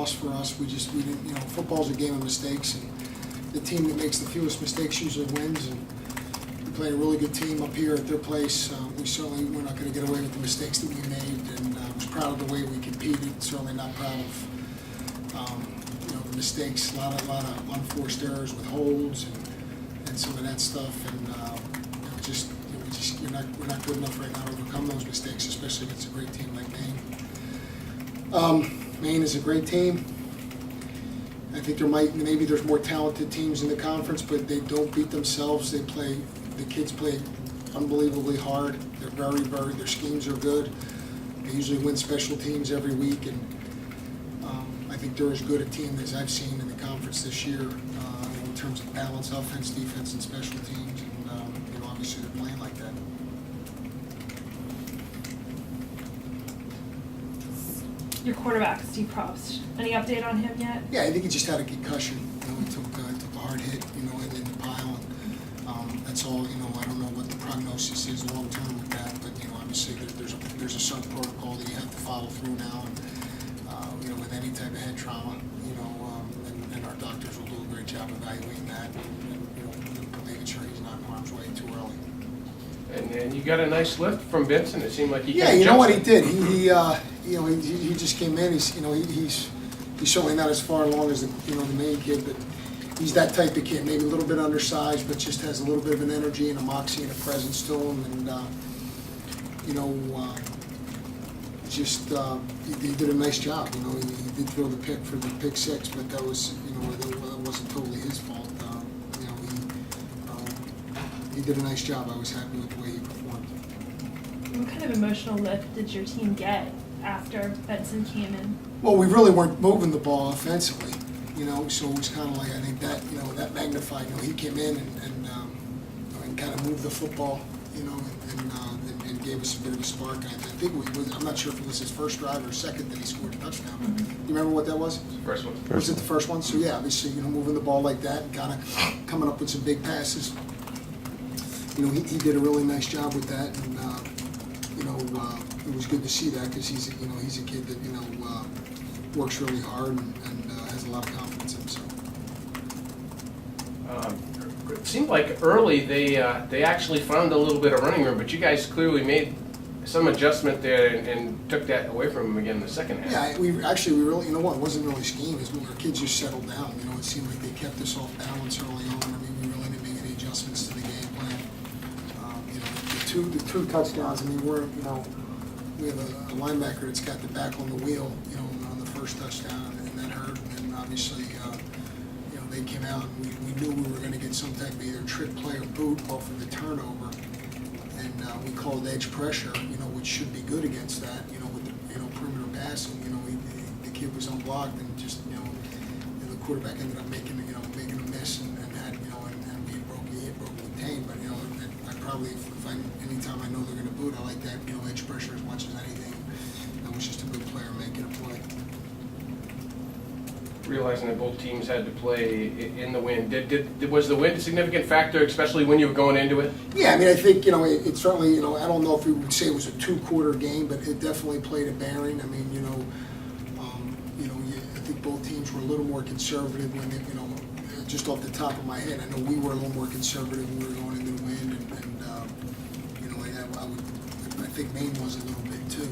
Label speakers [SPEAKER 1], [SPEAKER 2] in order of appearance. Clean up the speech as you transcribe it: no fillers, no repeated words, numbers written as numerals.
[SPEAKER 1] loss for us. We didn't, football's a game of mistakes, and the team that makes the fewest mistakes usually wins. And we played a really good team up here at their place. We're not going to get away with the mistakes that we made, and I was proud of the way we competed. Certainly not proud of the mistakes. A lot of unforced errors with holds and some of that stuff. And we're not good enough right now to overcome those mistakes, especially against a great team like Maine. Maine is a great team. I think maybe there's more talented teams in the conference, but they don't beat themselves. The kids play unbelievably hard. They're their schemes are good. They usually win special teams every week, and I think they're as good a team as I've seen in the conference this year in terms of balance, offense, defense, and special teams. And obviously they're playing like that.
[SPEAKER 2] Your quarterback, Steve Probst. Any update on him yet?
[SPEAKER 1] Yeah, I think he just had a concussion. He took a hard hit, in the pile. And, that's all. I don't know what the prognosis is long term with that, but obviously there's a certain protocol that you have to follow through now. And with any type of head trauma, and our doctors will do a great job evaluating that and making sure he's not in harm's way too early.
[SPEAKER 3] And you got a nice lift from Vincent. It seemed like he.
[SPEAKER 1] Yeah, you know what he did. He just came in. He's certainly not as far along as the Maine kid, but he's that type of kid. Maybe a little bit undersized, but just has a little bit of an energy and a moxie and a presence to him. And he did a nice job. He did throw the pick for the pick six, but that was that wasn't totally his fault. He did a nice job. I was happy with the way he performed.
[SPEAKER 2] What kind of emotional lift did your team get after Benson came in?
[SPEAKER 1] Well, we really weren't moving the ball offensively, so it was kind of like, I think that, that magnified, he came in and kind of moved the football, and gave us a bit of a spark. And I think I'm not sure if it was his first drive or second that he scored a touchdown.
[SPEAKER 2] Mm-hmm.
[SPEAKER 1] You remember what that was?
[SPEAKER 3] First one.
[SPEAKER 1] Was it the first one? So yeah, obviously, moving the ball like that and kind of coming up with some big passes. He did a really nice job with that, and it was good to see that because he's a kid that works really hard and has a lot of confidence in himself.
[SPEAKER 3] It seemed like early they actually found a little bit of running room, but you guys clearly made some adjustment there and took that away from them again in the second half.
[SPEAKER 1] Yeah, we really, it wasn't really scheme. Our kids just settled down. It seemed like they kept us off balance early on. I mean, we really didn't make any adjustments to the game plan. The two touchdowns. I mean, we have a linebacker that's got the back on the wheel, on the first touchdown, and that hurt. And obviously, they came out and we knew we were going to get some type of either trick play or boot off of the turnover, and we called edge pressure, which should be good against that, with the perimeter passing. The kid was unblocked and just the quarterback ended up making a miss and had and we broke the tame. But I probably anytime I know they're going to boot, I like that edge pressure as much as anything. That was just a good player making a play.
[SPEAKER 3] Realizing that both teams had to play in the wind, was the wind a significant factor, especially when you were going into it?
[SPEAKER 1] Yeah, I mean, I think it certainly I don't know if we would say it was a 2-quarter game, but it definitely played a bearing. I mean, I think both teams were a little more conservative when they, just off the top of my head, I know we were a little more conservative when we were going into the wind, and I think Maine was a little bit too.